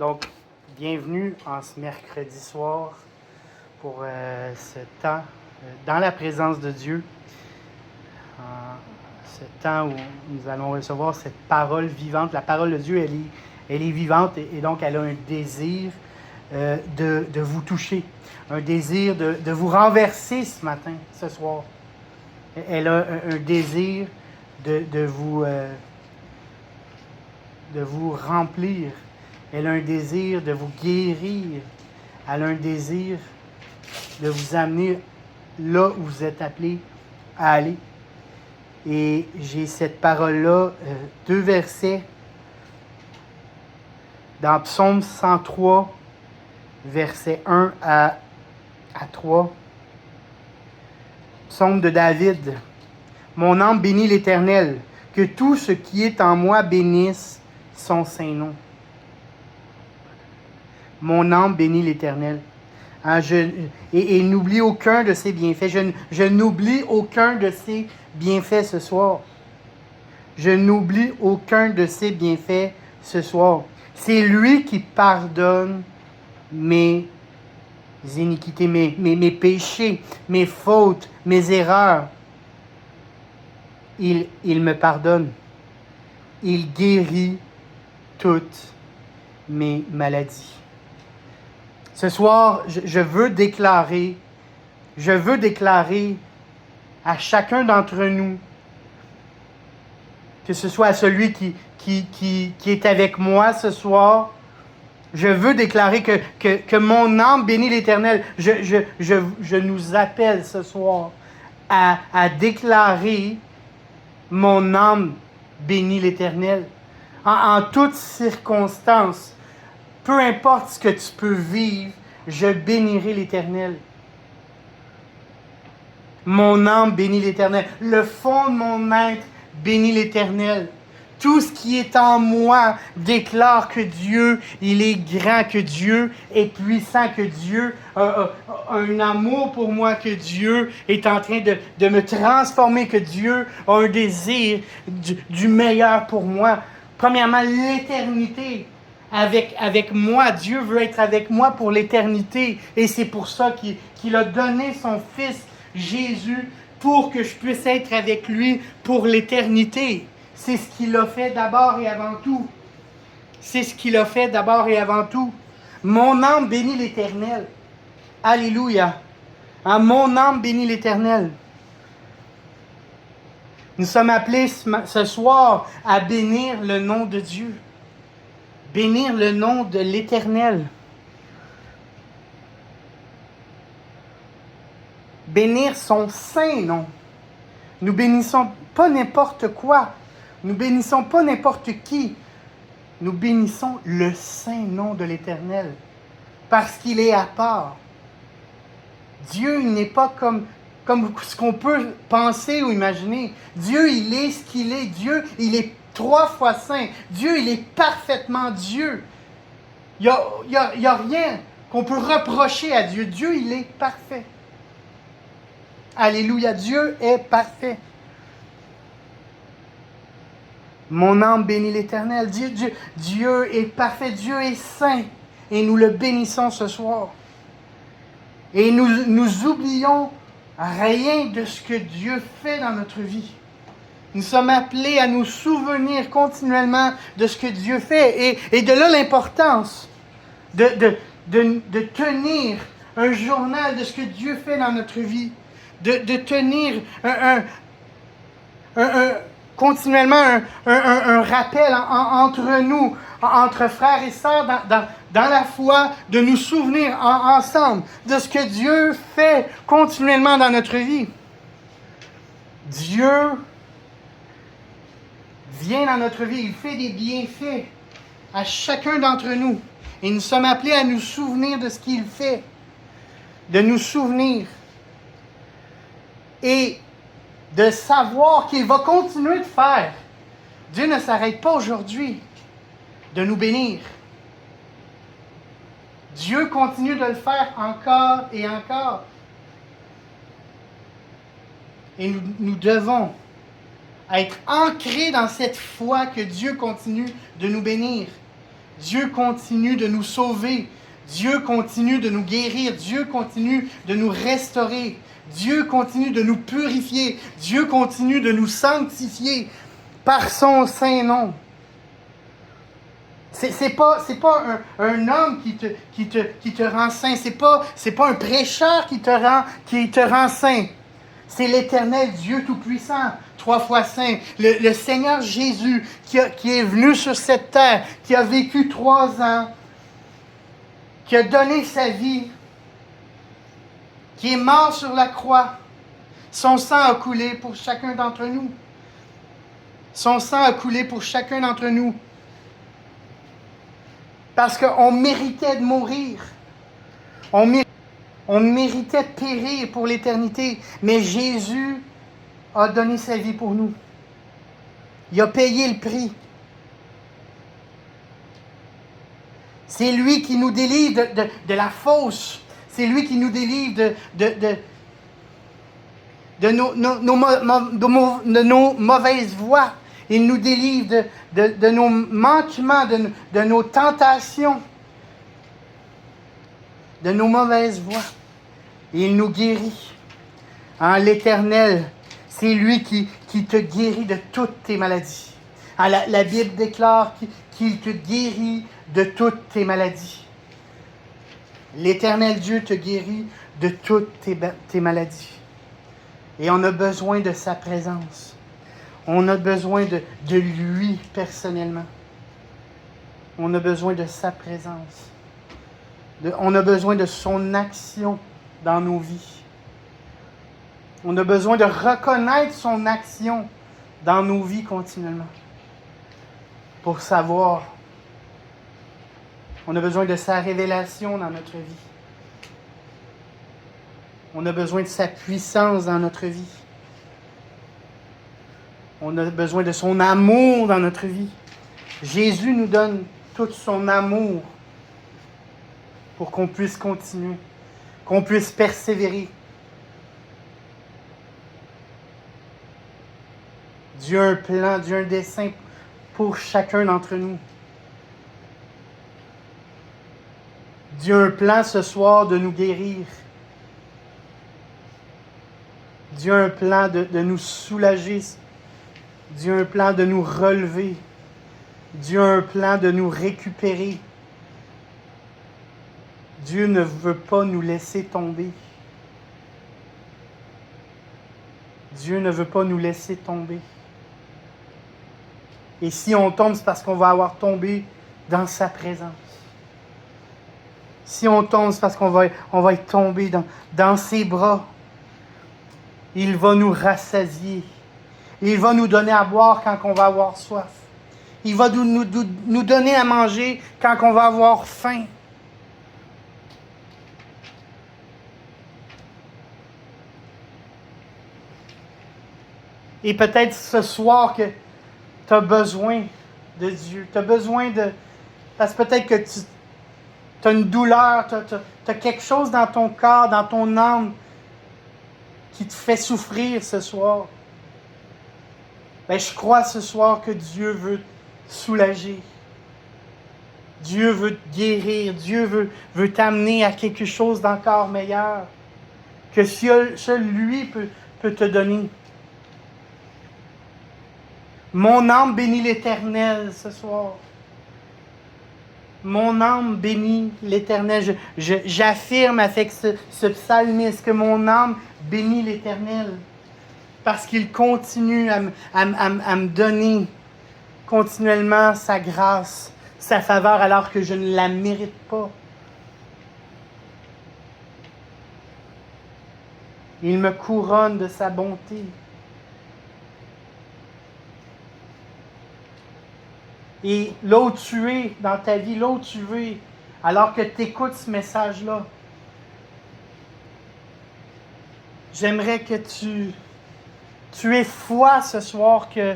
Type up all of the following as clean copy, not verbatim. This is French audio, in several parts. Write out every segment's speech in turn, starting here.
Donc, bienvenue en ce mercredi soir pour ce temps dans la présence de Dieu. Ce temps où nous allons recevoir cette parole vivante. La parole de Dieu, elle est vivante et donc elle a un désir de vous toucher, un désir de vous renverser ce matin, ce soir. Elle a un désir de vous remplir. Elle a un désir de vous guérir. Elle a un désir de vous amener là où vous êtes appelés à aller. Et j'ai cette parole-là, 2 versets, dans Psaume 103, versets 1 à 3. Psaume de David. Mon âme bénit l'Éternel, que tout ce qui est en moi bénisse son saint nom. Mon âme bénit l'Éternel. Et n'oublie aucun de ses bienfaits. Je n'oublie aucun de ses bienfaits ce soir. Je n'oublie aucun de ses bienfaits ce soir. C'est lui qui pardonne mes iniquités, mes péchés, mes fautes, mes erreurs. Il me pardonne. Il guérit toutes mes maladies. Ce soir, je veux déclarer à chacun d'entre nous, que ce soit à celui qui est avec moi ce soir, je veux déclarer que mon âme bénit l'Éternel. Je nous appelle ce soir à déclarer mon âme bénit l'Éternel. En toutes circonstances, peu importe ce que tu peux vivre, je bénirai l'Éternel. Mon âme bénit l'Éternel. Le fond de mon être bénit l'Éternel. Tout ce qui est en moi déclare que Dieu, il est grand, que Dieu est puissant, que Dieu a un amour pour moi, que Dieu est en train de me transformer, que Dieu a un désir du meilleur pour moi. Premièrement, l'éternité. Avec moi. Dieu veut être avec moi pour l'éternité. Et c'est pour ça qu'il a donné son Fils Jésus pour que je puisse être avec lui pour l'éternité. C'est ce qu'il a fait d'abord et avant tout. C'est ce qu'il a fait d'abord et avant tout. Mon âme bénit l'Éternel. Alléluia. Mon âme bénit l'Éternel. Nous sommes appelés ce soir à bénir le nom de Dieu. Bénir le nom de l'Éternel. Bénir son saint nom. Nous bénissons pas n'importe quoi. Nous bénissons pas n'importe qui. Nous bénissons le saint nom de l'Éternel. Parce qu'il est à part. Dieu, il n'est pas comme ce qu'on peut penser ou imaginer. Dieu, il est ce qu'il est. Dieu, il est 3 fois saint. Dieu, il est parfaitement Dieu. Il n'y a rien qu'on peut reprocher à Dieu. Dieu, il est parfait. Alléluia, Dieu est parfait. Mon âme bénit l'Éternel. Dieu est parfait, Dieu est saint. Et nous le bénissons ce soir. Et nous oublions rien de ce que Dieu fait dans notre vie. Nous sommes appelés à nous souvenir continuellement de ce que Dieu fait. Et de là l'importance de tenir un journal de ce que Dieu fait dans notre vie. De tenir continuellement un rappel entre nous, entre frères et sœurs dans la foi, de nous souvenir ensemble de ce que Dieu fait continuellement dans notre vie. Dieu vient dans notre vie, il fait des bienfaits à chacun d'entre nous. Et nous sommes appelés à nous souvenir de ce qu'il fait, de nous souvenir et de savoir qu'il va continuer de faire. Dieu ne s'arrête pas aujourd'hui de nous bénir. Dieu continue de le faire encore et encore. Et nous devons être ancrés dans cette foi que Dieu continue de nous bénir. Dieu continue de nous sauver. Dieu continue de nous guérir. Dieu continue de nous restaurer. Dieu continue de nous purifier. Dieu continue de nous sanctifier par son saint nom. C'est pas un homme qui te rend saint. C'est pas un prêcheur qui te rend saint. C'est l'Éternel Dieu Tout-Puissant, 3 fois saint. Le Seigneur Jésus qui est venu sur cette terre, qui a vécu 3 ans, qui a donné sa vie, qui est mort sur la croix. Son sang a coulé pour chacun d'entre nous. Son sang a coulé pour chacun d'entre nous. Parce qu'on méritait de mourir. On méritait de périr pour l'éternité. Mais Jésus a donné sa vie pour nous. Il a payé le prix. C'est lui qui nous délivre de la fausse. C'est lui qui nous délivre de nos mauvaises voies. Il nous délivre de nos manquements, de nos tentations, de nos mauvaises voies. Et il nous guérit. L'Éternel, c'est lui qui te guérit de toutes tes maladies. La Bible déclare qu'il te guérit de toutes tes maladies. L'Éternel Dieu te guérit de toutes tes maladies. Et on a besoin de sa présence. On a besoin de lui personnellement. On a besoin de sa présence. On a besoin de son action dans nos vies. On a besoin de reconnaître son action dans nos vies continuellement. Pour savoir. On a besoin de sa révélation dans notre vie. On a besoin de sa puissance dans notre vie. On a besoin de son amour dans notre vie. Jésus nous donne tout son amour pour qu'on puisse continuer, qu'on puisse persévérer. Dieu a un plan, Dieu a un dessein pour chacun d'entre nous. Dieu a un plan ce soir de nous guérir. Dieu a un plan de nous soulager. Dieu a un plan de nous relever. Dieu a un plan de nous récupérer. Dieu ne veut pas nous laisser tomber. Dieu ne veut pas nous laisser tomber. Et si on tombe, c'est parce qu'on va avoir tombé dans sa présence. Si on tombe, c'est parce qu'on va être tombé dans ses bras. Il va nous rassasier. Il va nous donner à boire quand on va avoir soif. Il va nous donner à manger quand on va avoir faim. Et peut-être ce soir que tu as besoin de Dieu. Tu as besoin de... Parce que peut-être que tu as une douleur, tu as quelque chose dans ton corps, dans ton âme qui te fait souffrir ce soir. Ben, je crois ce soir que Dieu veut te soulager. Dieu veut te guérir. Dieu veut t'amener à quelque chose d'encore meilleur que seul lui peut te donner. Mon âme bénit l'Éternel ce soir. Mon âme bénit l'Éternel. J'affirme avec ce psalmiste que mon âme bénit l'Éternel. Parce qu'il continue à me donner continuellement sa grâce, sa faveur, alors que je ne la mérite pas. Il me couronne de sa bonté. Et là où tu es dans ta vie, là où tu es, alors que tu écoutes ce message-là, j'aimerais que tu aies foi ce soir que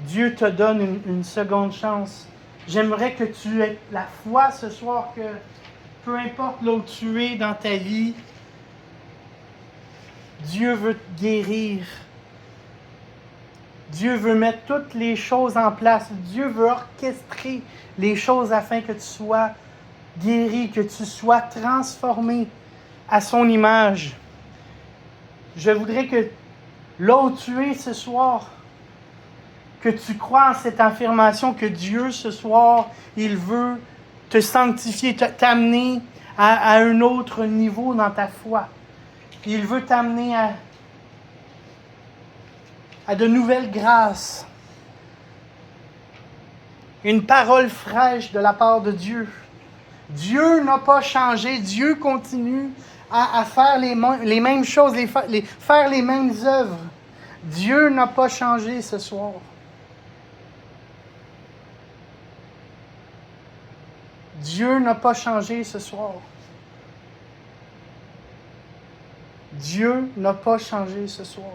Dieu te donne une seconde chance. J'aimerais que tu aies la foi ce soir que peu importe là où tu es dans ta vie, Dieu veut te guérir. Dieu veut mettre toutes les choses en place. Dieu veut orchestrer les choses afin que tu sois guéri, que tu sois transformé à son image. Je voudrais que là où tu es ce soir, que tu crois en cette affirmation que Dieu, ce soir, il veut te sanctifier, t'amener à un autre niveau dans ta foi. Il veut t'amener à de nouvelles grâces. Une parole fraîche de la part de Dieu. Dieu n'a pas changé. Dieu continue à faire les mêmes choses, faire les mêmes œuvres. Dieu n'a pas changé ce soir. Dieu n'a pas changé ce soir. Dieu n'a pas changé ce soir.